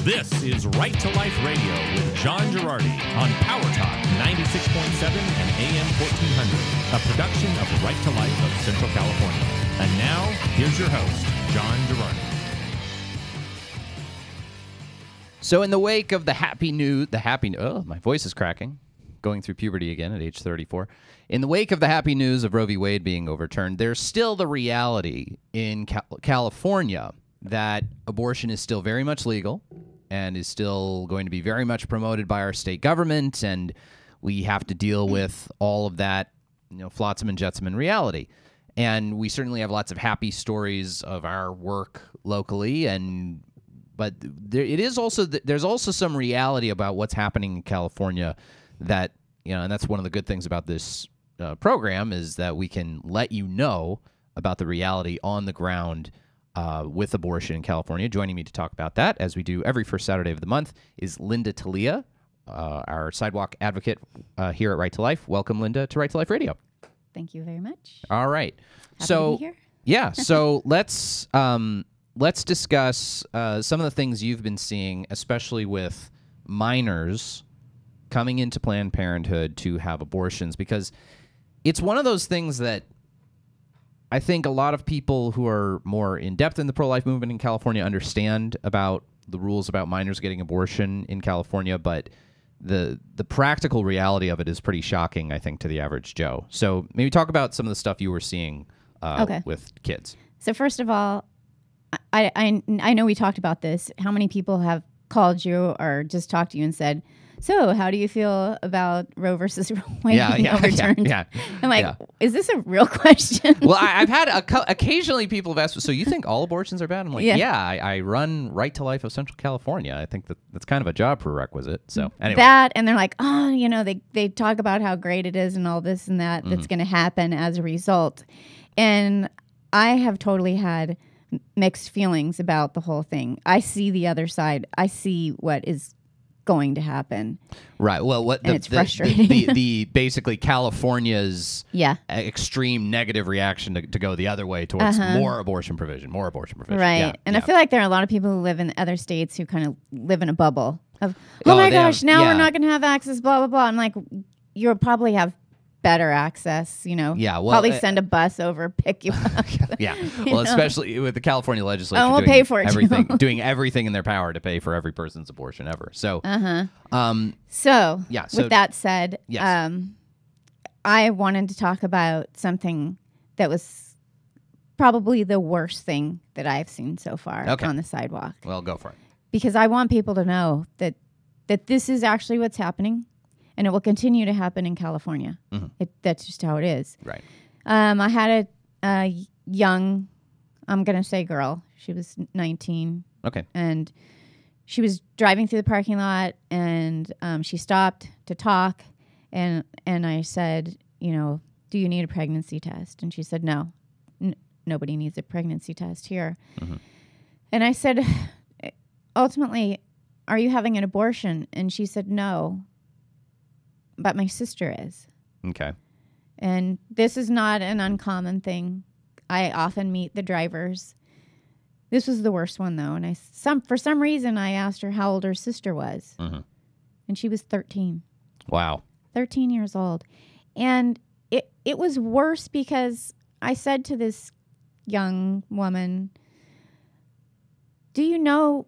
This is Right to Life Radio with John Girardi on Power Talk 96.7 and AM 1400, a production of Right to Life of Central California. And now, here's your host, John Girardi. So in the wake of my voice is cracking, going through puberty again at age 34. In the wake of the happy news of Roe v. Wade being overturned, there's still the reality in California that abortion is still very much legal and is still going to be very much promoted by our state government, and we have to deal with all of that, flotsam and jetsam in reality. And we certainly have lots of happy stories of our work locally, but there's also some reality about what's happening in California that, and that's one of the good things about this program is that we can let you know about the reality on the ground with abortion in California. Joining me to talk about that, as we do every first Saturday of the month, is Linda Talia, our Sidewalk advocate here at Right to Life. Welcome, Linda, to Right to Life Radio. Thank you very much. All right. Happy to be here. Yeah, so let's discuss some of the things you've been seeing, especially with minors coming into Planned Parenthood to have abortions, because it's one of those things that I think a lot of people who are more in-depth in the pro-life movement in California understand about the rules about minors getting abortion in California, but the practical reality of it is pretty shocking, I think, to the average Joe. So maybe talk about some of the stuff you were seeing with kids. So first of all, I know we talked about this. How many people have called you or just talked to you and said, so how do you feel about Roe versus Wade being overturned? Yeah. I'm like, is this a real question? Well, I've had occasionally people have asked, so you think all abortions are bad? I'm like, I run Right to Life of Central California. I think that's kind of a job prerequisite. So anyway. That, and they're like, they talk about how great it is and all this and that that's going to happen as a result. And I have totally had mixed feelings about the whole thing. I see the other side. I see what is going to happen. Right. Well, it's frustrating. The basically California's extreme negative reaction to go the other way towards more abortion provision. Right. Yeah, and I feel like there are a lot of people who live in other states who kind of live in a bubble of, my gosh, now we're not going to have access, blah, blah, blah. I'm like, you'll probably have better access, probably send a bus over, pick you up. Well, especially with the California legislature we'll pay for it doing everything in their power to pay for every person's abortion ever. So, with that said, yes. I wanted to talk about something that was probably the worst thing that I've seen so far on the sidewalk. Well, go for it. Because I want people to know that this is actually what's happening. And it will continue to happen in California. Mm-hmm. That's just how it is. Right. I had a young, I'm going to say girl. She was 19. Okay. And she was driving through the parking lot, and she stopped to talk. And I said, do you need a pregnancy test? And she said, no, nobody needs a pregnancy test here. Mm-hmm. And I said, ultimately, are you having an abortion? And she said, no. But my sister is. Okay. And this is not an uncommon thing. I often meet the drivers. This was the worst one, though. And for some reason, I asked her how old her sister was. Mm-hmm. And she was 13. Wow. 13 years old. And it was worse because I said to this young woman, do you know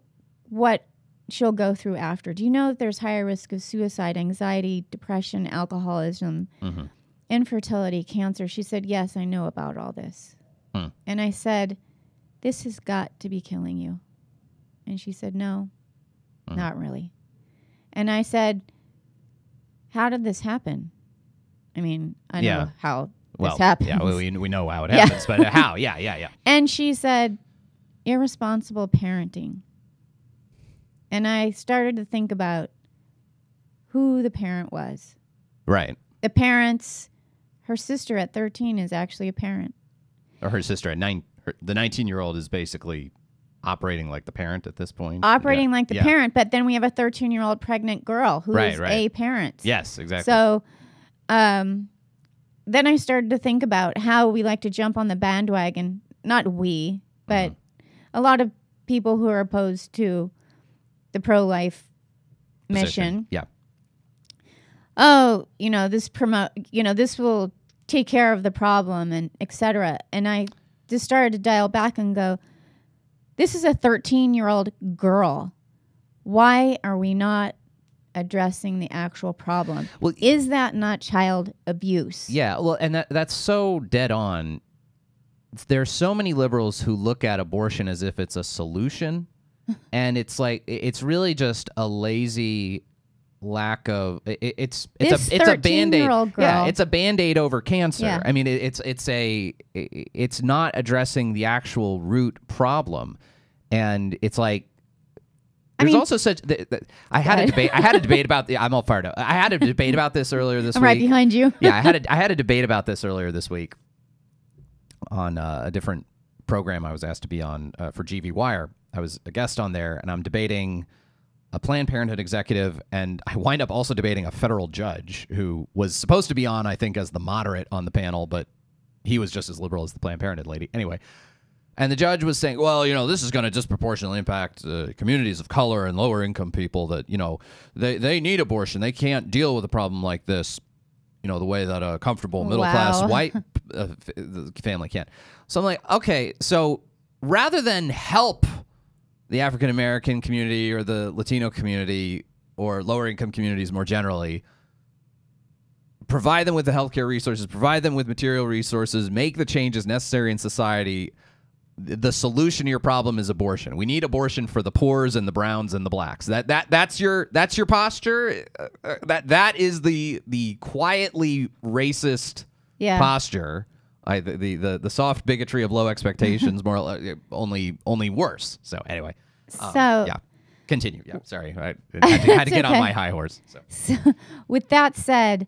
what she'll go through after? Do you know that there's higher risk of suicide, anxiety, depression, alcoholism, infertility, cancer? She said, yes, I know about all this. And I said, this has got to be killing you. And she said, no, not really. And I said, how did this happen? I mean, I know how this happens. Yeah, we know how it happens, but how? Yeah. And she said, irresponsible parenting. And I started to think about who the parent was. Right. The parents, her sister at 13 is actually a parent. Or her sister at 9, the 19-year-old is basically operating like the parent at this point. Operating like the parent, but then we have a 13-year-old pregnant girl who is a parent. Yes, exactly. So then I started to think about how we like to jump on the bandwagon. 'Not we, but a lot of people who are opposed to, the pro-life Position. mission. Yeah. Oh, this will take care of the problem and etc. And I just started to dial back and go, this is a 13-year-old girl. Why are we not addressing the actual problem? Well, is that not child abuse? Yeah, well, and that's so dead on. There's so many liberals who look at abortion as if it's a solution, and it's like it's really just a lazy lack of it's a band-aid. Girl. Yeah, it's a band-aid over cancer. Yeah. I mean, it's not addressing the actual root problem, and it's like there's also such. I had a debate about the. I'm all fired up. I had a debate about this earlier this week. I'm right behind you. Yeah, I had a debate about this earlier this week on a different program I was asked to be on for GV Wire. I was a guest on there, and I'm debating a Planned Parenthood executive, and I wind up also debating a federal judge who was supposed to be on, I think, as the moderate on the panel, but he was just as liberal as the Planned Parenthood lady. Anyway, and the judge was saying, well, this is going to disproportionately impact communities of color and lower income people that, they need abortion. They can't deal with a problem like this, the way that a comfortable middle-class white family can. So I'm like, okay, so rather than help the African-American community or the Latino community or lower-income communities more generally, provide them with the healthcare resources, provide them with material resources, make the changes necessary in society. The solution to your problem is abortion. We need abortion for the poors and the browns and the blacks. That's your posture. That is the quietly racist posture. The soft bigotry of low expectations, more only worse. So anyway, yeah, continue. Yeah, sorry, I had to get on my high horse. So with that said,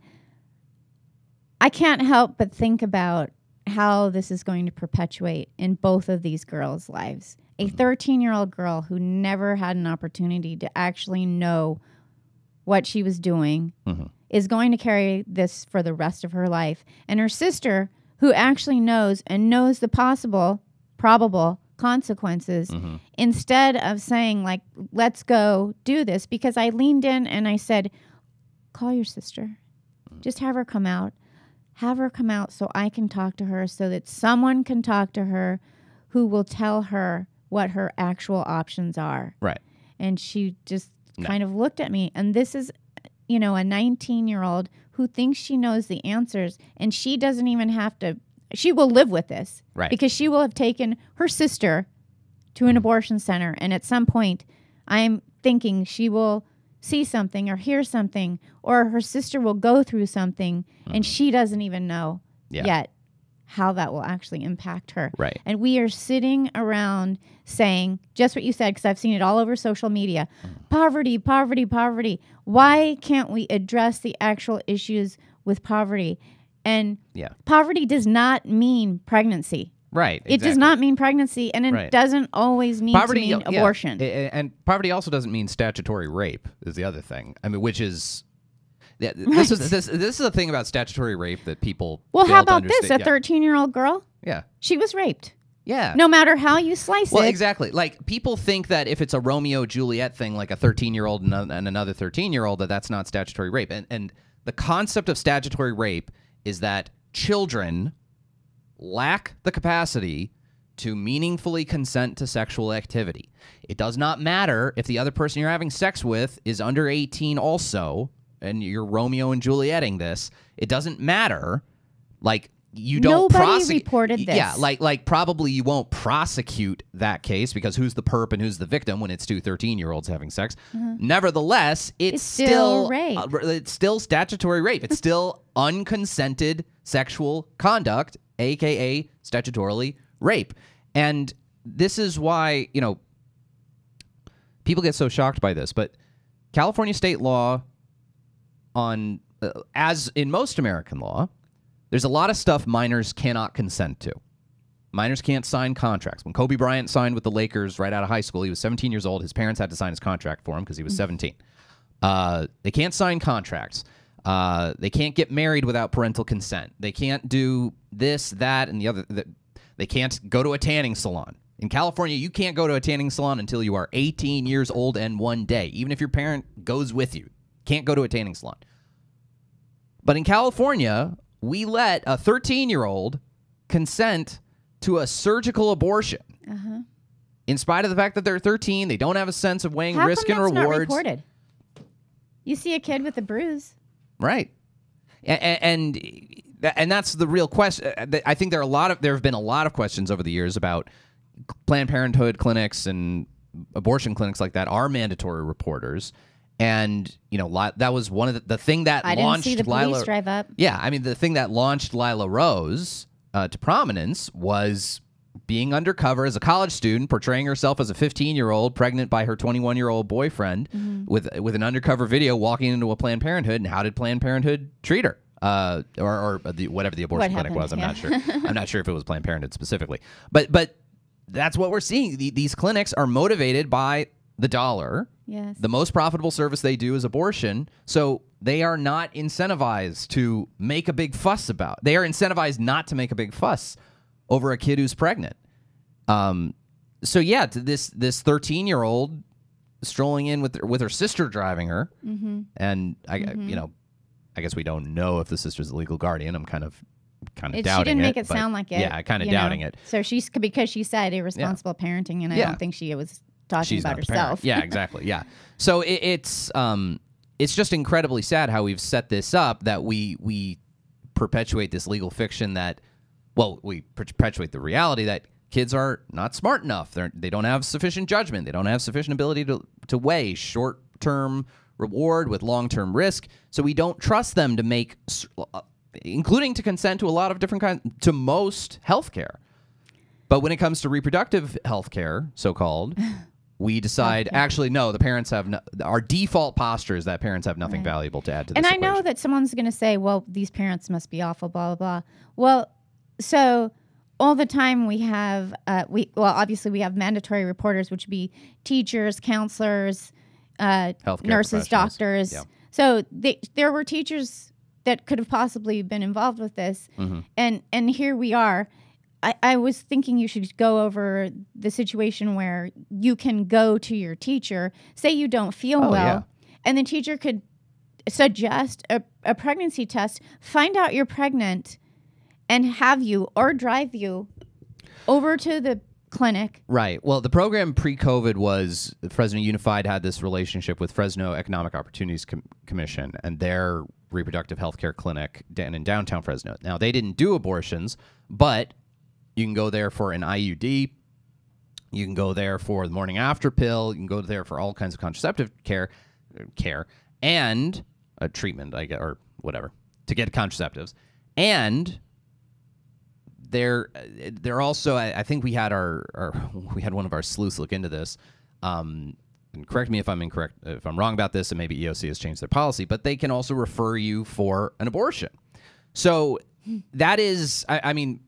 I can't help but think about how this is going to perpetuate in both of these girls' lives. A 13-year-old girl who never had an opportunity to actually know what she was doing is going to carry this for the rest of her life. And her sister, who actually knows the probable consequences, instead of saying, like, let's go do this, because I leaned in and I said, call your sister. Just have her come out. Have her come out so I can talk to her, so that someone can talk to her who will tell her what her actual options are. Right. And she just kind of looked at me. And this is, a 19-year-old who thinks she knows the answers, and she doesn't even have to. She will live with this. Right. Because she will have taken her sister to an abortion center. And at some point, I'm thinking she will see something or hear something, or her sister will go through something, and she doesn't even know yet how that will actually impact her. Right. And we are sitting around saying just what you said, because I've seen it all over social media. Poverty, poverty, poverty. Why can't we address the actual issues with poverty? And poverty does not mean pregnancy. Right. It does not mean pregnancy, and it doesn't always need to mean abortion. And poverty also doesn't mean statutory rape is the other thing. I mean, which is this is the thing about statutory rape that people how about this? A 13-year-old girl? Yeah. She was raped. Yeah. No matter how you slice it. Well, exactly. Like, people think that if it's a Romeo-Juliet thing, like a 13-year-old and another 13-year-old, that's not statutory rape. And the concept of statutory rape is that children lack the capacity to meaningfully consent to sexual activity. It does not matter if the other person you're having sex with is under 18 also, and you're Romeo and Julieting this. It doesn't matter. Like, you don't Nobody reported this. Yeah, like probably you won't prosecute that case, because who's the perp and who's the victim when it's two 13-year-olds having sex? Nevertheless, it's still rape. It's still statutory rape. It's still unconsented sexual conduct, a.k.a. statutorily rape. And this is why, people get so shocked by this. But California state law, on as in most American law, there's a lot of stuff minors cannot consent to. Minors can't sign contracts. When Kobe Bryant signed with the Lakers right out of high school, he was 17 years old. His parents had to sign his contract for him because he was 17. They can't sign contracts. They can't get married without parental consent. They can't do this, that, and the other. They can't go to a tanning salon. In California, you can't go to a tanning salon until you are 18 years old and 1 day, even if your parent goes with you. Can't go to a tanning salon. But in California, we let a 13-year-old consent to a surgical abortion. Uh-huh. In spite of the fact that they're 13, they don't have a sense of weighing risk and rewards. Not reported? You see a kid with a bruise. Right. And that's the real question. I think there have been a lot of questions over the years about Planned Parenthood clinics and abortion clinics like that are mandatory reporters. And, that was one of the thing that launched Lila. I didn't see the police drive up. Yeah, I mean, the thing that launched Lila Rose to prominence was being undercover as a college student, portraying herself as a 15-year-old pregnant by her 21-year-old boyfriend with an undercover video walking into a Planned Parenthood. And how did Planned Parenthood treat her? Or whatever the abortion clinic was. I'm not sure. I'm not sure if it was Planned Parenthood specifically. But that's what we're seeing. These clinics are motivated by the dollar. Yes. The most profitable service they do is abortion. So they are not incentivized to make a big fuss about. They are incentivized not to make a big fuss over a kid who's pregnant. So yeah, this 13-year-old strolling in with her sister driving her, and I guess we don't know if the sister's a legal guardian. I'm kind of doubting it. She didn't make it sound like it. Yeah, kind of doubting it. So because she said irresponsible parenting, and I don't think she was talking about herself. Yeah, exactly. Yeah. So it's just incredibly sad how we've set this up, that we perpetuate this legal fiction that, we perpetuate the reality that kids are not smart enough. They don't have sufficient judgment. They don't have sufficient ability to weigh short-term reward with long-term risk. So we don't trust them to make, including to consent to a lot of different kinds, to most healthcare. But when it comes to reproductive healthcare, so-called, we decide, actually, no, the parents have our default posture is that parents have nothing valuable to add to this And I equation. know that someone's going to say, well, these parents must be awful, blah, blah, blah. Well, so all the time we have, obviously we have mandatory reporters, which would be teachers, counselors, nurses, doctors. Yeah. So there were teachers that could have possibly been involved with this. And here we are. I was thinking you should go over the situation where you can go to your teacher, say you don't feel well, and the teacher could suggest a pregnancy test, find out you're pregnant, and have you or drive you over to the clinic. Right. Well, the program pre-COVID was Fresno Unified had this relationship with Fresno Economic Opportunities Commission and their reproductive health care clinic in downtown Fresno. Now, they didn't do abortions, but you can go there for an IUD. You can go there for the morning after pill. You can go there for all kinds of contraceptive care and a treatment, I guess, or whatever, to get contraceptives. And they're also, I think we had we had one of our sleuths look into this. And correct me if I'm incorrect, if I'm wrong about this, and maybe EOC has changed their policy, but they can also refer you for an abortion. So that is, I mean,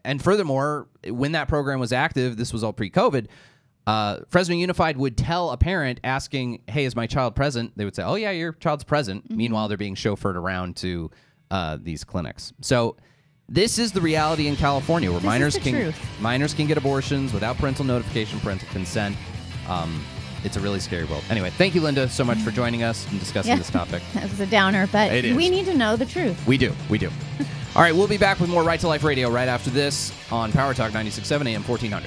and furthermore, when that program was active, this was all pre-COVID, Fresno Unified would tell a parent asking, hey, is my child present? They would say, oh, yeah, your child's present. Meanwhile, they're being chauffeured around to these clinics. So this is the reality in California, where minors can get abortions without parental notification, parental consent. It's a really scary world. Anyway, thank you, Linda, so much for joining us and discussing this topic. That was a downer, but we need to know the truth. We do. All right, we'll be back with more Right to Life Radio right after this on Power Talk 96.7 AM 1400.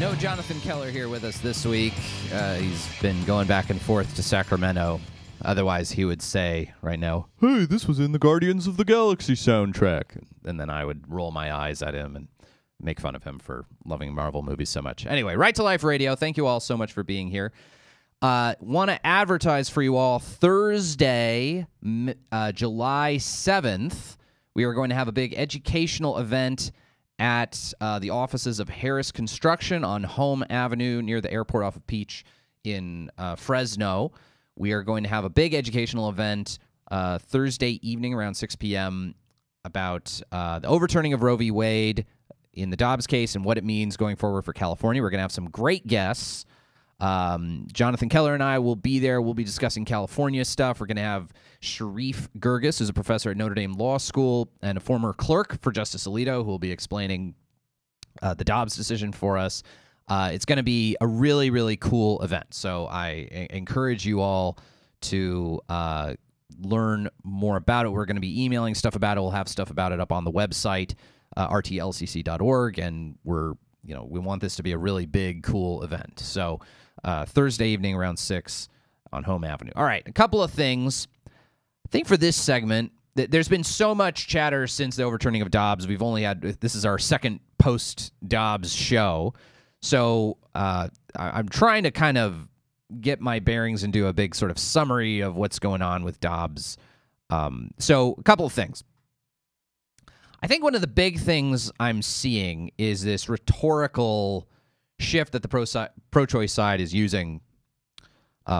No Jonathan Keller here with us this week. He's been going back and forth to Sacramento. Otherwise, he would say right now, hey, this was in the Guardians of the Galaxy soundtrack. And then I would roll my eyes at him and make fun of him for loving Marvel movies so much. Anyway, Right to Life Radio, thank you all so much for being here. Want to advertise for you all Thursday, July 7th. We are going to have a big educational event at the offices of Harris Construction on Home Avenue near the airport off of Peach in Fresno. We are going to have a big educational event Thursday evening around 6 p.m. about the overturning of Roe v. Wade in the Dobbs case and what it means going forward for California. We're going to have some great guests. Jonathan Keller and I will be there. We'll be discussing California stuff. We're going to have Sharif Gergis, who's a professor at Notre Dame Law School and a former clerk for Justice Alito, who will be explaining the Dobbs decision for us. It's going to be a really, really cool event. So I encourage you all to learn more about it. We're going to be emailing stuff about it. We'll have stuff about it up on the website, rtlcc.org, and we want this to be a really big, cool event. So Thursday evening around 6 on Home Avenue. All right, a couple of things. I think for this segment, there's been so much chatter since the overturning of Dobbs. We've only had, this is our second post-Dobbs show. So I'm trying to kind of get my bearings and do a big sort of summary of what's going on with Dobbs. So a couple of things. I think one of the big things I'm seeing is this rhetorical shift that the pro-choice side is using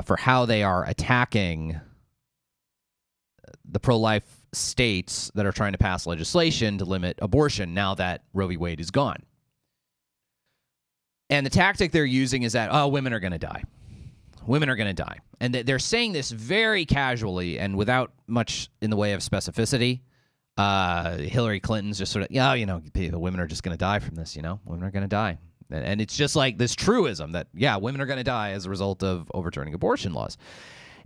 for how they are attacking the pro-life states that are trying to pass legislation to limit abortion now that Roe v. Wade is gone. And the tactic they're using is that, women are going to die. Women are going to die. And they're saying this very casually and without much in the way of specificity. Hillary Clinton's just sort of, the women are just going to die from this, women are going to die. And it's just like this truism that, women are going to die as a result of overturning abortion laws.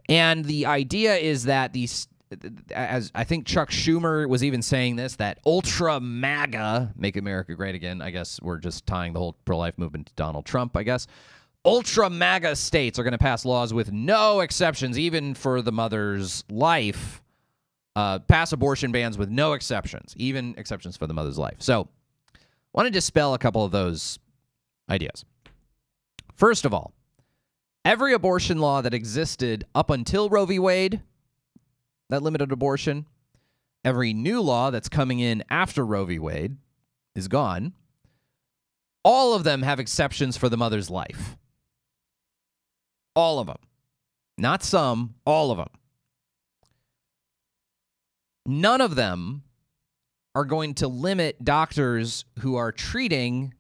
And the idea is that as I think Chuck Schumer was even saying this, that ultra MAGA, Make America Great Again, I guess we're just tying the whole pro-life movement to Donald Trump, I guess. Ultra MAGA states are going to pass laws with no exceptions, even for the mother's life, pass abortion bans with no exceptions, even exceptions for the mother's life. So I want to dispel a couple of those ideas. First of all, every abortion law that existed up until Roe v. Wade that limited abortion, every new law that's coming in after Roe v. Wade is gone. All of them have exceptions for the mother's life. All of them. Not some, all of them. None of them are going to limit doctors who are treating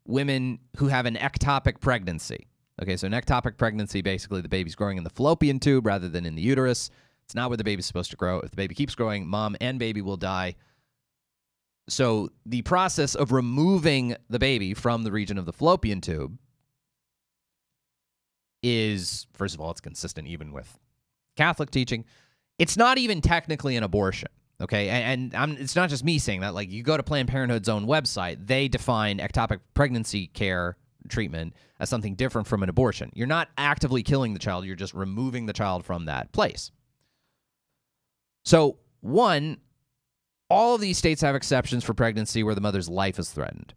women who have an ectopic pregnancy. Okay, so an ectopic pregnancy, basically the baby's growing in the fallopian tube rather than in the uterus. It's not where the baby's supposed to grow. If the baby keeps growing, mom and baby will die. So the process of removing the baby from the region of the fallopian tube is, first of all, it's consistent even with Catholic teaching. It's not even technically an abortion, okay? And it's not just me saying that. Like, you go to Planned Parenthood's own website, they define ectopic pregnancy care treatment as something different from an abortion. You're not actively killing the child. You're just removing the child from that place. So, one, all of these states have exceptions for pregnancy where the mother's life is threatened.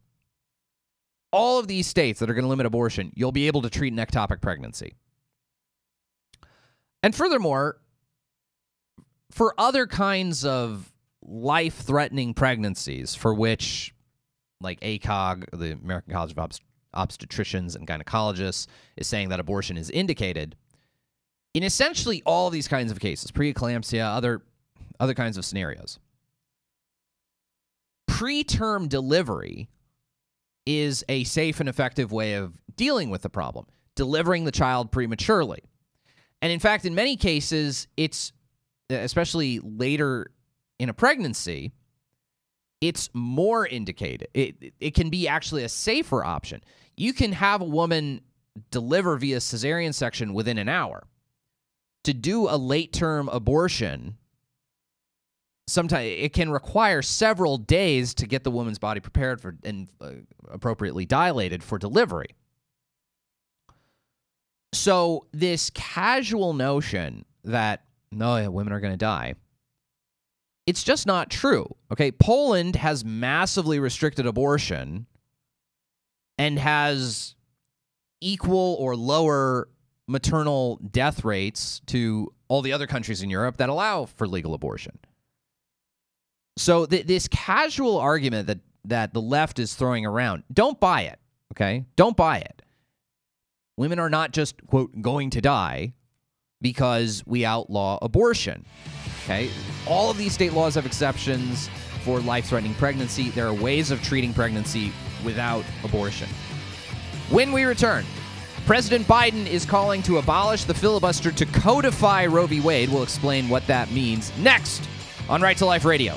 All of these states that are going to limit abortion, you'll be able to treat an ectopic pregnancy. And furthermore, for other kinds of life-threatening pregnancies for which, like ACOG, the American College of Obstetricians and Gynecologists, is saying that abortion is indicated, in essentially all of these kinds of cases, preeclampsia, other kinds of scenarios, preterm delivery is a safe and effective way of dealing with the problem, delivering the child prematurely. And in fact, in many cases, it's, especially later in a pregnancy, it's more indicated. It can be actually a safer option. You can have a woman deliver via cesarean section within an hour. To do a late-term abortion, sometimes it can require several days to get the woman's body prepared for and appropriately dilated for delivery. So this casual notion that, women are going to die, it's just not true. Okay, Poland has massively restricted abortion and has equal or lower maternal death rates to all the other countries in Europe that allow for legal abortion. So this casual argument that the left is throwing around, don't buy it, okay? Don't buy it. Women are not just, quote, going to die because we outlaw abortion, okay? All of these state laws have exceptions for life-threatening pregnancy. There are ways of treating pregnancy without abortion. When we return, President Biden is calling to abolish the filibuster to codify Roe v. Wade. We'll explain what that means next on Right to Life Radio.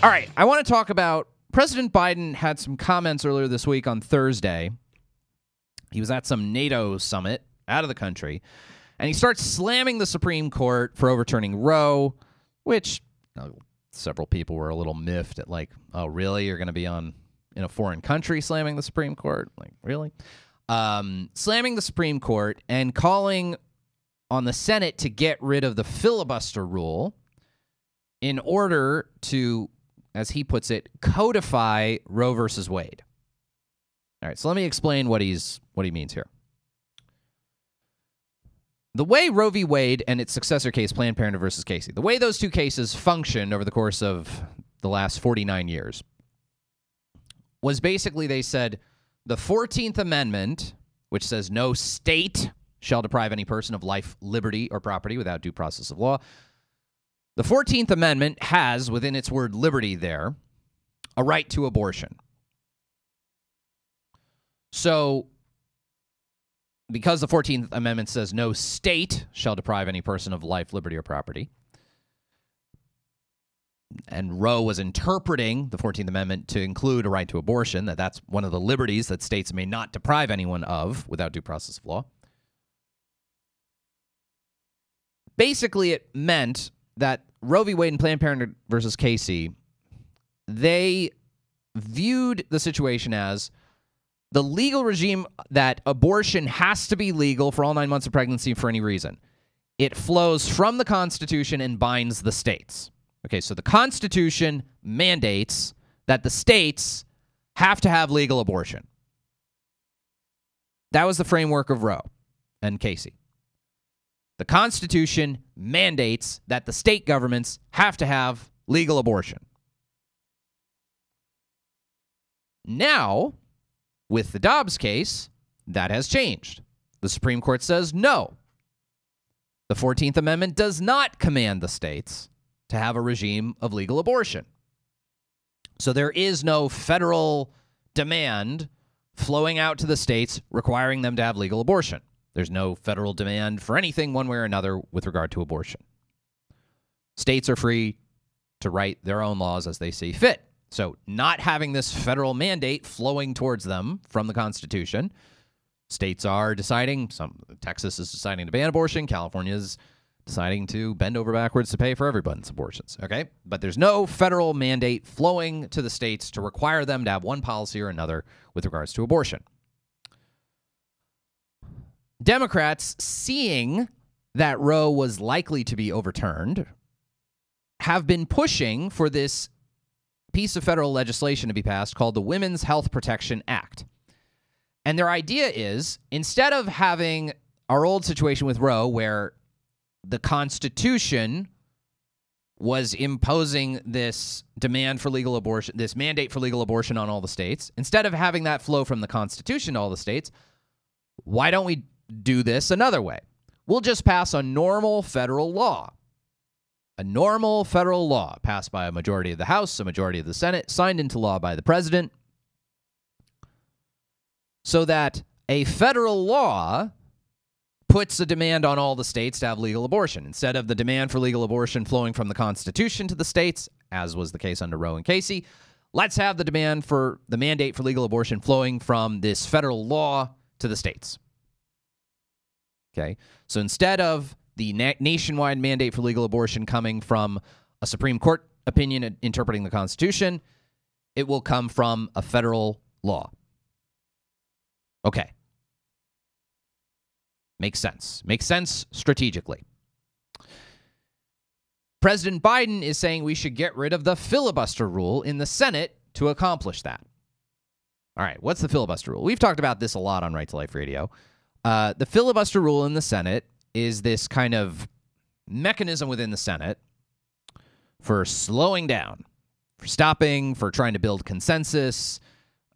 All right, I want to talk about President Biden had some comments earlier this week on Thursday. He was at some NATO summit out of the country, and he starts slamming the Supreme Court for overturning Roe, which several people were a little miffed at, like, oh, really? You're going to be in a foreign country slamming the Supreme Court? Like, really? Slamming the Supreme Court and calling on the Senate to get rid of the filibuster rule in order to, as he puts it, codify Roe versus Wade. All right, so let me explain what he means here. The way Roe v. Wade and its successor case, Planned Parenthood versus Casey, the way those two cases functioned over the course of the last 49 years was basically they said the 14th Amendment, which says no state shall deprive any person of life, liberty, or property without due process of law. The 14th Amendment has, within its word liberty there, a right to abortion. So, because the 14th Amendment says no state shall deprive any person of life, liberty, or property, and Roe was interpreting the 14th Amendment to include a right to abortion, that's one of the liberties that states may not deprive anyone of without due process of law. Basically, it meant that Roe v. Wade and Planned Parenthood versus Casey, they viewed the situation as the legal regime that abortion has to be legal for all 9 months of pregnancy for any reason. It flows from the Constitution and binds the states. Okay, so the Constitution mandates that the states have to have legal abortion. That was the framework of Roe and Casey. The Constitution mandates that the state governments have to have legal abortion. Now, with the Dobbs case, that has changed. The Supreme Court says no. The 14th Amendment does not command the states to have a regime of legal abortion. So there is no federal demand flowing out to the states requiring them to have legal abortion. There's no federal demand for anything one way or another with regard to abortion. States are free to write their own laws as they see fit. So not having this federal mandate flowing towards them from the Constitution, states are deciding, Texas is deciding to ban abortion, California is deciding to bend over backwards to pay for everyone's abortions, okay? But there's no federal mandate flowing to the states to require them to have one policy or another with regards to abortion. Democrats, seeing that Roe was likely to be overturned, have been pushing for this piece of federal legislation to be passed called the Women's Health Protection Act. And their idea is, instead of having our old situation with Roe where the Constitution was imposing this demand for legal abortion, this mandate for legal abortion on all the states, instead of having that flow from the Constitution to all the states, why don't we do this another way? We'll just pass a normal federal law. A normal federal law passed by a majority of the House, a majority of the Senate, signed into law by the president, so that a federal law puts a demand on all the states to have legal abortion. Instead of the demand for legal abortion flowing from the Constitution to the states, as was the case under Roe and Casey, let's have the demand for the mandate for legal abortion flowing from this federal law to the states. Okay, so instead of the nationwide mandate for legal abortion coming from a Supreme Court opinion interpreting the Constitution, it will come from a federal law. Okay. Makes sense. Makes sense strategically. President Biden is saying we should get rid of the filibuster rule in the Senate to accomplish that. All right, what's the filibuster rule? We've talked about this a lot on Right to Life Radio. The filibuster rule in the Senate is this kind of mechanism within the Senate for slowing down, for stopping, for trying to build consensus,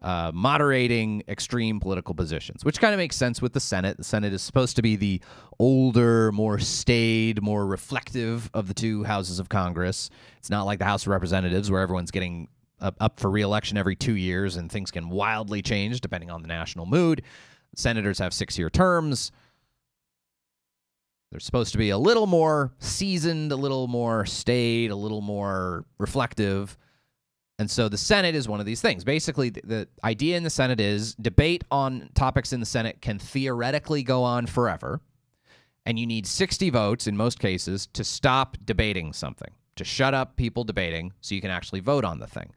moderating extreme political positions, which kind of makes sense with the Senate. The Senate is supposed to be the older, more staid, more reflective of the two houses of Congress. It's not like the House of Representatives where everyone's getting up for re-election every 2 years and things can wildly change depending on the national mood. Senators have 6-year terms. They're supposed to be a little more seasoned, a little more staid, a little more reflective. And so the Senate is one of these things. Basically, the idea in the Senate is debate on topics in the Senate can theoretically go on forever, and you need 60 votes in most cases to stop debating something, to shut up people debating so you can actually vote on the thing.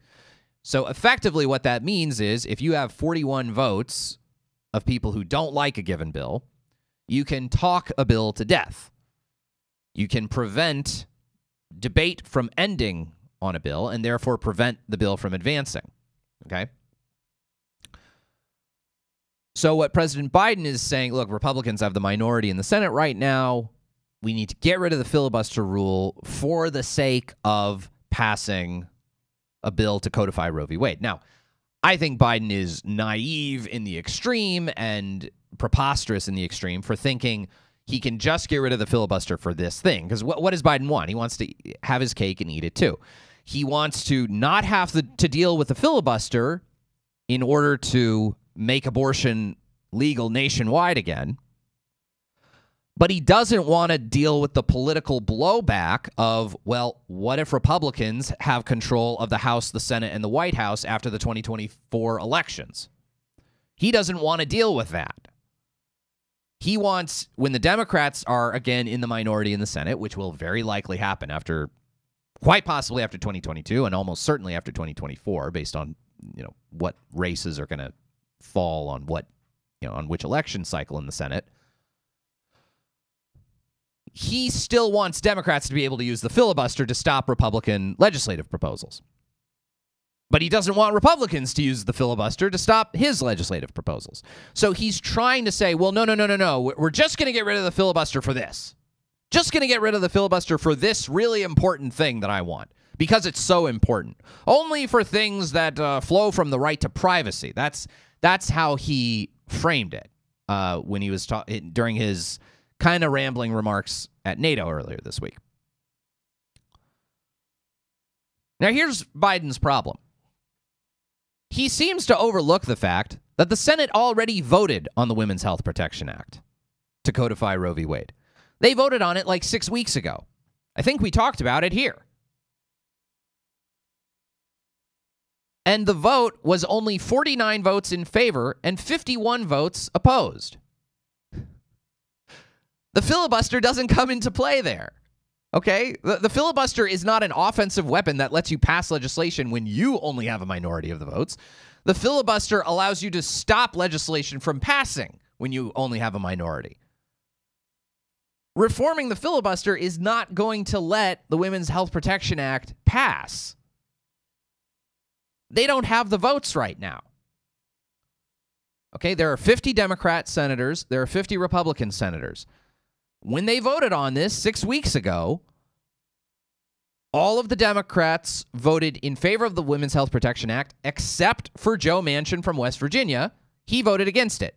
So effectively what that means is if you have 41 votes of people who don't like a given bill, you can talk a bill to death. You can prevent debate from ending on a bill and therefore prevent the bill from advancing. Okay? So what President Biden is saying, look, Republicans have the minority in the Senate right now. We need to get rid of the filibuster rule for the sake of passing a bill to codify Roe v. Wade. Now, I think Biden is naive in the extreme and preposterous in the extreme for thinking he can just get rid of the filibuster for this thing. Because what does Biden want? He wants to have his cake and eat it too. He wants to not have to deal with the filibuster in order to make abortion legal nationwide again. But he doesn't want to deal with the political blowback of, well, what if Republicans have control of the House, the Senate, and the White House after the 2024 elections? He doesn't want to deal with that. He wants, when the Democrats are again in the minority in the Senate, which will very likely happen quite possibly after 2022 and almost certainly after 2024, based on, what races are going to fall on on which election cycle in the Senate. He still wants Democrats to be able to use the filibuster to stop Republican legislative proposals. But he doesn't want Republicans to use the filibuster to stop his legislative proposals. So he's trying to say, well, no. We're just going to get rid of the filibuster for this. Just going to get rid of the filibuster for this really important thing that I want because it's so important. Only for things that flow from the right to privacy. That's how he framed it when he was during his kind of rambling remarks at NATO earlier this week. Now, here's Biden's problem. He seems to overlook the fact that the Senate already voted on the Women's Health Protection Act to codify Roe v. Wade. They voted on it like 6 weeks ago. I think we talked about it here. And the vote was only 49 votes in favor and 51 votes opposed. The filibuster doesn't come into play there. Okay? The filibuster is not an offensive weapon that lets you pass legislation when you only have a minority of the votes. The filibuster allows you to stop legislation from passing when you only have a minority. Reforming the filibuster is not going to let the Women's Health Protection Act pass. They don't have the votes right now. Okay, there are 50 Democrat senators. There are 50 Republican senators. When they voted on this 6 weeks ago, all of the Democrats voted in favor of the Women's Health Protection Act, except for Joe Manchin from West Virginia. He voted against it.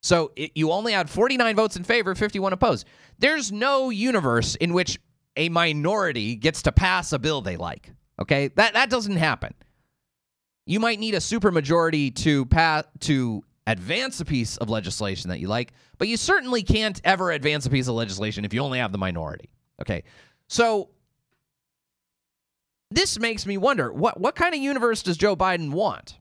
So you only had 49 votes in favor, 51 opposed. There's no universe in which a minority gets to pass a bill they like. Okay? That doesn't happen. You might need a supermajority to advance a piece of legislation that you like, but you certainly can't ever advance a piece of legislation if you only have the minority. Okay? So this makes me wonder, what kind of universe does Joe Biden want?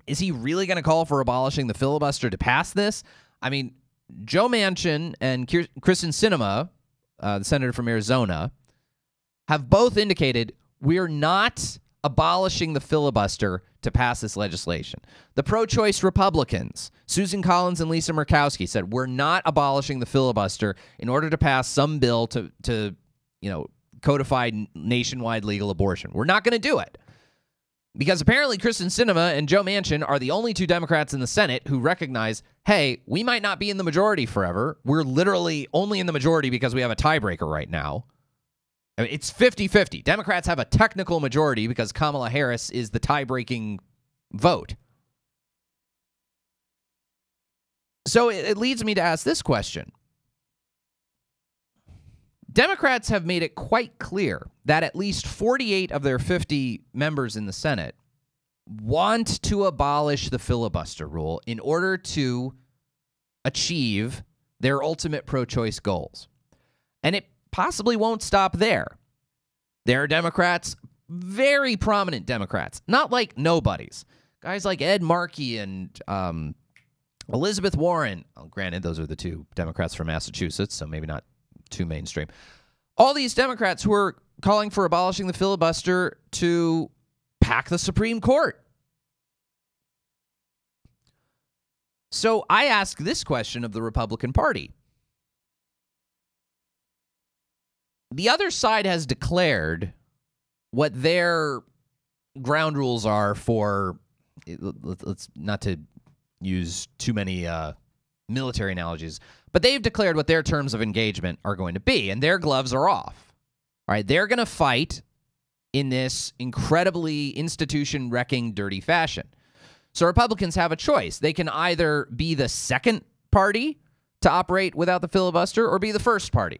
Is he really going to call for abolishing the filibuster to pass this? I mean, Joe Manchin and Kristen Sinema, the senator from Arizona, have both indicated we're not abolishing the filibuster to pass this legislation. The pro-choice Republicans, Susan Collins and Lisa Murkowski, said we're not abolishing the filibuster in order to pass some bill to codify nationwide legal abortion. We're not going to do it. Because apparently Kristen Sinema and Joe Manchin are the only two Democrats in the Senate who recognize, hey, we might not be in the majority forever. We're literally only in the majority because we have a tiebreaker right now. I mean, it's 50-50. Democrats have a technical majority because Kamala Harris is the tie-breaking vote. So it leads me to ask this question. Democrats have made it quite clear that at least 48 of their 50 members in the Senate want to abolish the filibuster rule in order to achieve their ultimate pro-choice goals. And it possibly won't stop there. There are Democrats, very prominent Democrats, not like nobodies. Guys like Ed Markey and Elizabeth Warren. Well, granted, those are the two Democrats from Massachusetts, so maybe not too mainstream. All these Democrats who are calling for abolishing the filibuster to pack the Supreme Court. So I ask this question of the Republican Party. The other side has declared what their ground rules are for, let's not to use too many military analogies, but they've declared what their terms of engagement are going to be, and their gloves are off. All right, they're going to fight in this incredibly institution-wrecking, dirty fashion. So Republicans have a choice. They can either be the second party to operate without the filibuster or be the first party.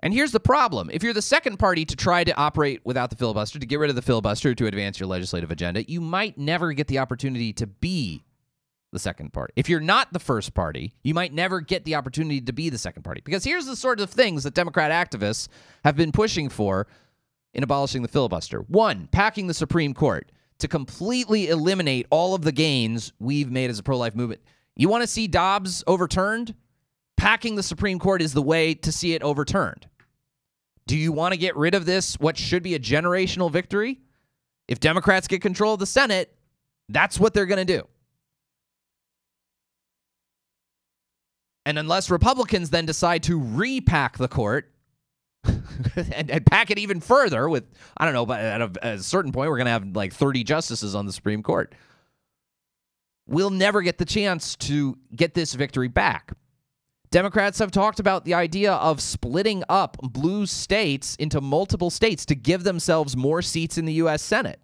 And here's the problem. If you're the second party to try to operate without the filibuster, to get rid of the filibuster to advance your legislative agenda, you might never get the opportunity to be the second party. If you're not the first party, you might never get the opportunity to be the second party. Because here's the sort of things that Democrat activists have been pushing for in abolishing the filibuster. One, packing the Supreme Court to completely eliminate all of the gains we've made as a pro-life movement. You want to see Dobbs overturned? Packing the Supreme Court is the way to see it overturned. Do you want to get rid of this, what should be a generational victory? If Democrats get control of the Senate, that's what they're going to do. And unless Republicans then decide to repack the court and pack it even further with, I don't know, but at a certain point, we're going to have like 30 justices on the Supreme Court. We'll never get the chance to get this victory back. Democrats have talked about the idea of splitting up blue states into multiple states to give themselves more seats in the U.S. Senate.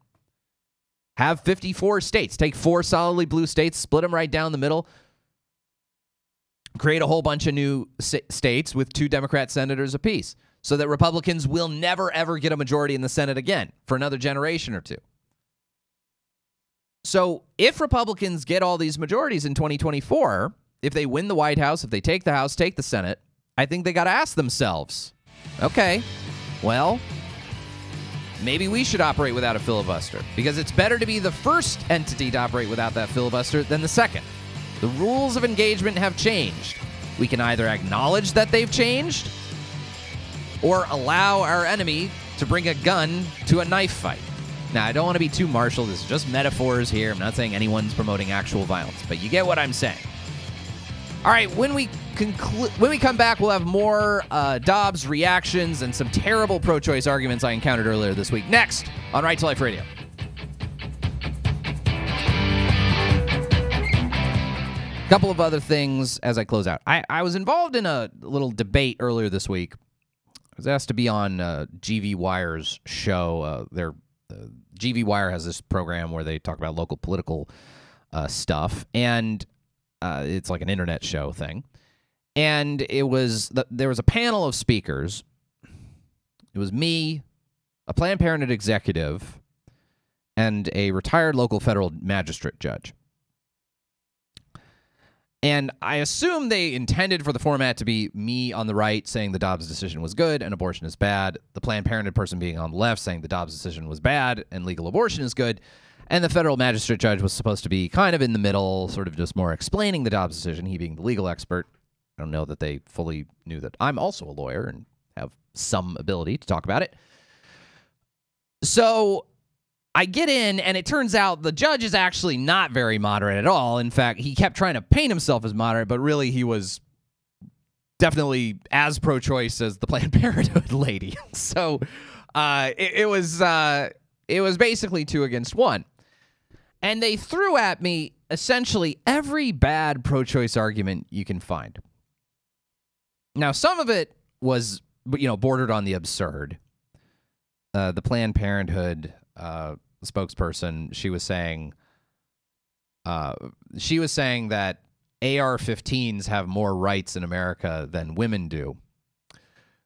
Have 54 states. Take 4 solidly blue states, split them right down the middle, create a whole bunch of new states with 2 Democrat senators apiece so that Republicans will never, ever get a majority in the Senate again for another generation or two. So if Republicans get all these majorities in 2024, if they win the White House, if they take the House, take the Senate, I think they got to ask themselves, okay, well, maybe we should operate without a filibuster because it's better to be the first entity to operate without that filibuster than the second. The rules of engagement have changed. We can either acknowledge that they've changed or allow our enemy to bring a gun to a knife fight. Now, I don't want to be too martial. This is just metaphors here. I'm not saying anyone's promoting actual violence, but you get what I'm saying. All right, when we come back, we'll have more Dobbs reactions and some terrible pro-choice arguments I encountered earlier this week. Next on Right to Life Radio. A couple of other things as I close out. I was involved in a little debate earlier this week. I was asked to be on GV Wire's show. GV Wire has this program where they talk about local political stuff, and it's like an internet show thing. And there was a panel of speakers. It was me, a Planned Parenthood executive, and a retired local federal magistrate judge. And I assume they intended for the format to be me on the right saying the Dobbs decision was good and abortion is bad, the Planned Parenthood person being on the left saying the Dobbs decision was bad and legal abortion is good, and the federal magistrate judge was supposed to be kind of in the middle, sort of just more explaining the Dobbs decision, he being the legal expert. I don't know that they fully knew that I'm also a lawyer and have some ability to talk about it. So I get in, and it turns out the judge is actually not very moderate at all. In fact, he kept trying to paint himself as moderate, but really he was definitely as pro-choice as the Planned Parenthood lady. So it was basically 2 against 1. And they threw at me essentially every bad pro-choice argument you can find. Now, some of it was, bordered on the absurd. The Planned Parenthood spokesperson, she was saying that AR-15s have more rights in America than women do,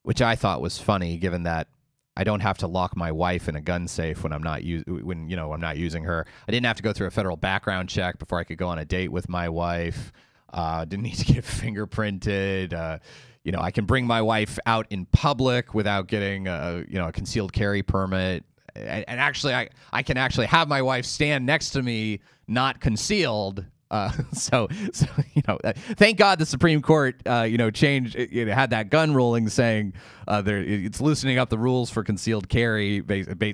which I thought was funny, given that I don't have to lock my wife in a gun safe when I'm not I'm not using her. I didn't have to go through a federal background check before I could go on a date with my wife. Didn't need to get fingerprinted. I can bring my wife out in public without getting a concealed carry permit. And actually, I can actually have my wife stand next to me, not concealed. So thank God the Supreme Court, changed, had that gun ruling saying it's loosening up the rules for concealed carry,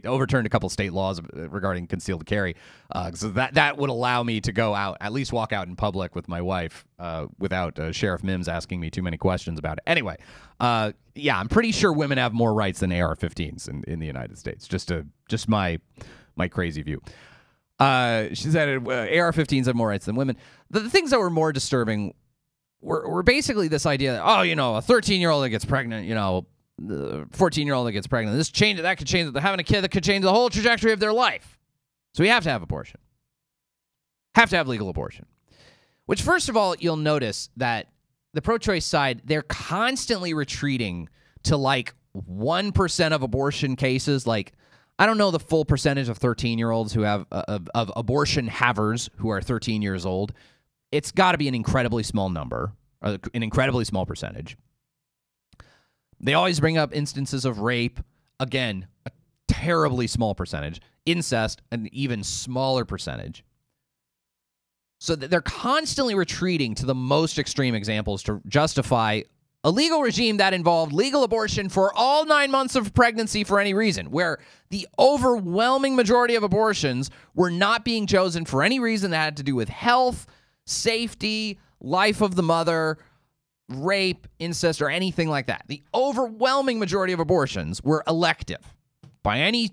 overturned a couple state laws regarding concealed carry. So that would allow me to go out, at least walk out in public with my wife without Sheriff Mims asking me too many questions about it. Anyway, I'm pretty sure women have more rights than AR-15s in the United States. Just my crazy view. She said AR-15s have more rights than women. The things that were more disturbing were basically this idea that, a 13-year-old that gets pregnant, a 14-year-old that gets pregnant, that could change, having a kid that could change the whole trajectory of their life. So we have to have abortion. Have to have legal abortion. Which, first of all, you'll notice that the pro-choice side, they're constantly retreating to 1% of abortion cases. I don't know the full percentage of 13-year-olds who have of abortion havers who are 13 years old. It's got to be an incredibly small number, an incredibly small percentage. They always bring up instances of rape. Again, a terribly small percentage. Incest, an even smaller percentage. So they're constantly retreating to the most extreme examples to justify a legal regime that involved legal abortion for all 9 months of pregnancy for any reason, where the overwhelming majority of abortions were not being chosen for any reason that had to do with health, safety, life of the mother, rape, incest, or anything like that. The overwhelming majority of abortions were elective by any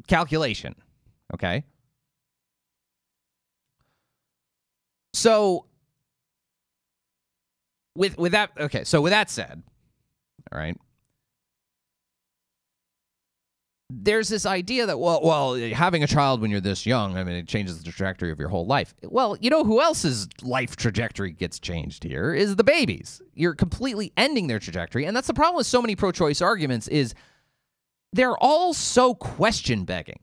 calculation, okay? So with that said, all right, there's this idea that, well, having a child when you're this young, it changes the trajectory of your whole life. Well, who else's life trajectory gets changed here is the babies. You're completely ending their trajectory. And that's the problem with so many pro-choice arguments is they're all so question-begging.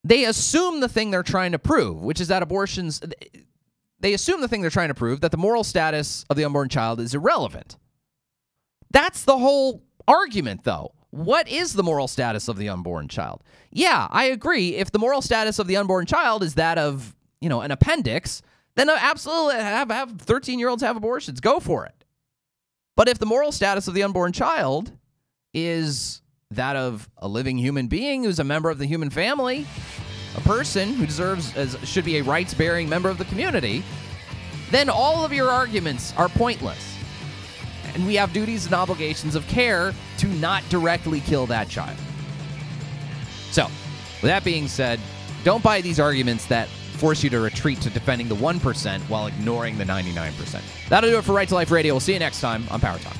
They assume the thing they're trying to prove, which is that they assume the thing they're trying to prove, that the moral status of the unborn child is irrelevant. That's the whole argument, though. What is the moral status of the unborn child? Yeah, I agree. If the moral status of the unborn child is that of, an appendix, then absolutely have 13-year-olds have abortions. Go for it. But if the moral status of the unborn child is that of a living human being who's a member of the human family, a person who should be a rights-bearing member of the community, then all of your arguments are pointless. And we have duties and obligations of care to not directly kill that child. So, with that being said, don't buy these arguments that force you to retreat to defending the 1% while ignoring the 99%. That'll do it for Right to Life Radio. We'll see you next time on Power Talk.